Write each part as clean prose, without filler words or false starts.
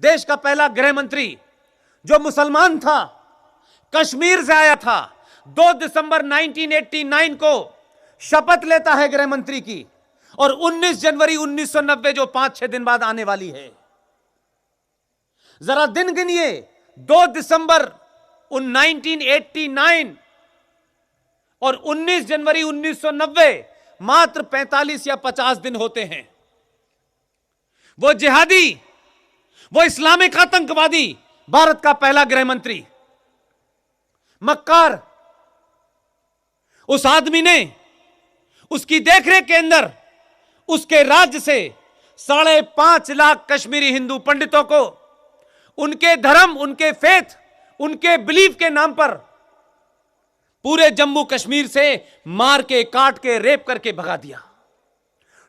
देश का पहला गृह मंत्री जो मुसलमान था, कश्मीर से आया था, 2 दिसंबर 1989 को शपथ लेता है गृह मंत्री की, और 19 जनवरी 1990 जो 5-6 दिन बाद आने वाली है, जरा दिन गिनिए। 2 दिसंबर 1989 और 19 जनवरी 1990 मात्र 45 या 50 दिन होते हैं। वो जिहादी, वो इस्लामिक आतंकवादी, भारत का पहला गृह मंत्री, मक्कार, उस आदमी ने उसकी देखरेख के अंदर उसके राज्य से 5.5 लाख कश्मीरी हिंदू पंडितों को उनके धर्म, उनके फेथ, उनके बिलीफ के नाम पर पूरे जम्मू कश्मीर से मार के, काट के, रेप करके भगा दिया।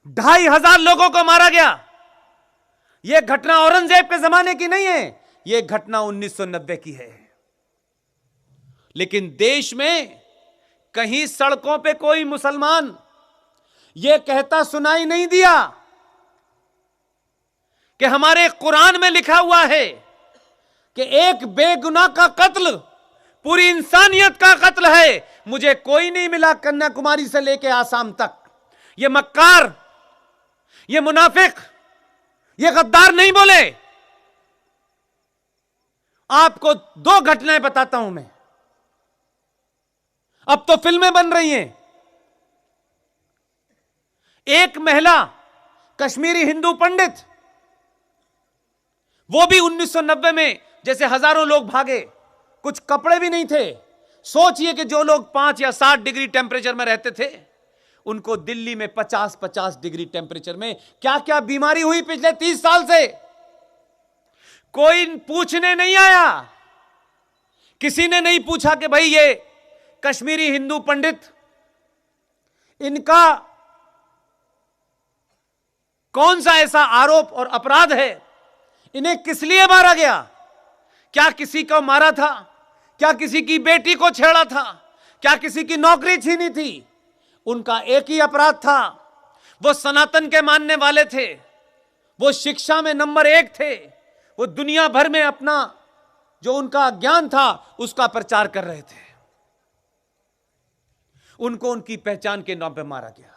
2,500 लोगों को मारा गया। यह घटना औरंगजेब के जमाने की नहीं है, यह घटना 1990 की है। लेकिन देश में कहीं सड़कों पे कोई मुसलमान यह कहता सुनाई नहीं दिया कि हमारे कुरान में लिखा हुआ है कि एक बेगुनाह का कत्ल पूरी इंसानियत का कत्ल है। मुझे कोई नहीं मिला कन्याकुमारी से लेकर आसाम तक। यह मक्कार, यह मुनाफिक, यह गद्दार नहीं बोले। आपको 2 घटनाएं बताता हूं मैं। अब तो फिल्में बन रही हैं। एक महिला कश्मीरी हिंदू पंडित, वो भी 1990 में जैसे हजारों लोग भागे, कुछ कपड़े भी नहीं थे। सोचिए कि जो लोग 5 या 7 डिग्री टेम्परेचर में रहते थे, उनको दिल्ली में 50-50 डिग्री टेम्परेचर में क्या क्या बीमारी हुई पिछले 30 साल से, कोई पूछने नहीं आया। किसी ने नहीं पूछा कि भाई ये कश्मीरी हिंदू पंडित, इनका कौन सा ऐसा आरोप और अपराध है, इन्हें किस लिए मारा गया, क्या किसी को मारा था, क्या किसी की बेटी को छेड़ा था, क्या किसी की नौकरी छीनी थी। उनका एक ही अपराध था, वो सनातन के मानने वाले थे, वो शिक्षा में नंबर 1 थे, वो दुनिया भर में अपना जो उनका ज्ञान था उसका प्रचार कर रहे थे। उनको उनकी पहचान के नाम पे मारा गया।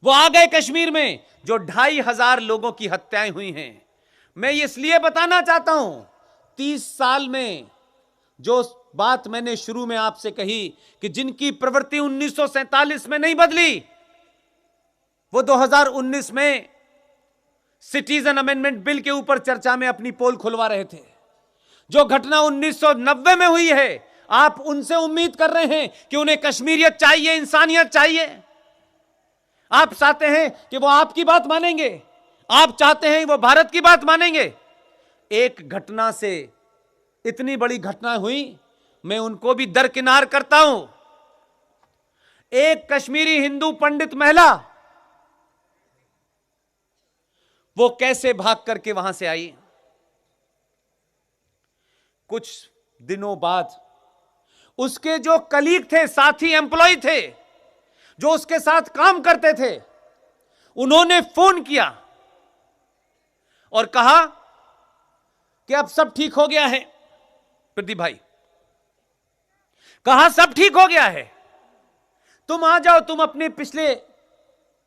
वो आ गए कश्मीर में जो 2,500 लोगों की हत्याएं हुई हैं। मैं इसलिए बताना चाहता हूं, 30 साल में जो बात मैंने शुरू में आपसे कही कि जिनकी प्रवृत्ति 1947 में नहीं बदली, वो 2019 में सिटीजन अमेंडमेंट बिल के ऊपर चर्चा में अपनी पोल खुलवा रहे थे। जो घटना 1990 में हुई है, आप उनसे उम्मीद कर रहे हैं कि उन्हें कश्मीरियत चाहिए, इंसानियत चाहिए। आप चाहते हैं कि वो आपकी बात मानेंगे, आप चाहते हैं वो भारत की बात मानेंगे। एक घटना से इतनी बड़ी घटना हुई, मैं उनको भी दरकिनार करता हूं। एक कश्मीरी हिंदू पंडित महिला, वो कैसे भाग करके वहां से आई। कुछ दिनों बाद उसके जो कलीग थे, साथी एम्प्लॉय थे, जो उसके साथ काम करते थे, उन्होंने फोन किया और कहा कि अब सब ठीक हो गया है। प्रदीप भाई कहा सब ठीक हो गया है, तुम आ जाओ, तुम अपने पिछले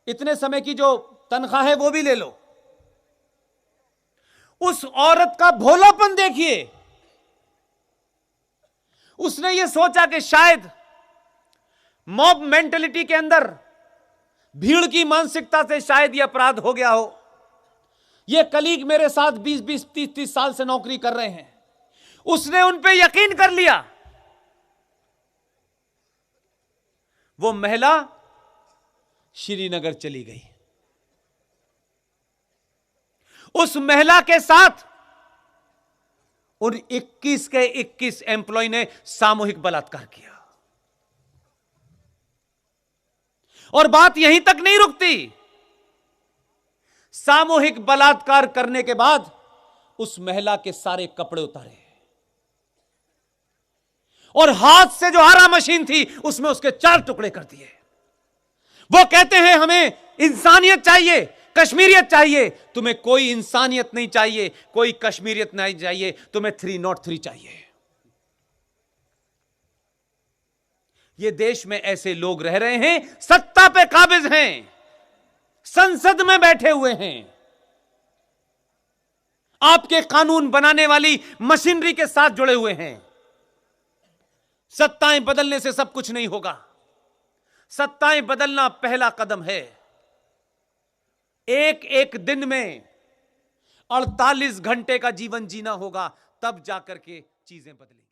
इतने समय की जो तनख्वाह है वो भी ले लो। उस औरत का भोलापन देखिए। उसने ये सोचा कि शायद मॉब मेंटलिटी के अंदर, भीड़ की मानसिकता से शायद यह अपराध हो गया हो। ये कलीग मेरे साथ 20-20, 30-30 साल से नौकरी कर रहे हैं। उसने उन पे यकीन कर लिया। वो महिला श्रीनगर चली गई। उस महिला के साथ उन 21 के 21 एम्प्लॉय ने सामूहिक बलात्कार किया। और बात यहीं तक नहीं रुकती। सामूहिक बलात्कार करने के बाद उस महिला के सारे कपड़े उतारे और हाथ से जो आरा मशीन थी उसमें उसके 4 टुकड़े कर दिए। वो कहते हैं हमें इंसानियत चाहिए, कश्मीरियत चाहिए, तुम्हें कोई इंसानियत नहीं चाहिए, कोई कश्मीरियत नहीं चाहिए, तुम्हें 303 चाहिए। ये देश में ऐसे लोग रह रहे हैं, सत्ता पे काबिज हैं, संसद में बैठे हुए हैं, आपके कानून बनाने वाली मशीनरी के साथ जुड़े हुए हैं। सत्ताएं बदलने से सब कुछ नहीं होगा, सत्ताएं बदलना पहला कदम है। एक एक दिन में 48 घंटे का जीवन जीना होगा, तब जाकर के चीजें बदलेंगी।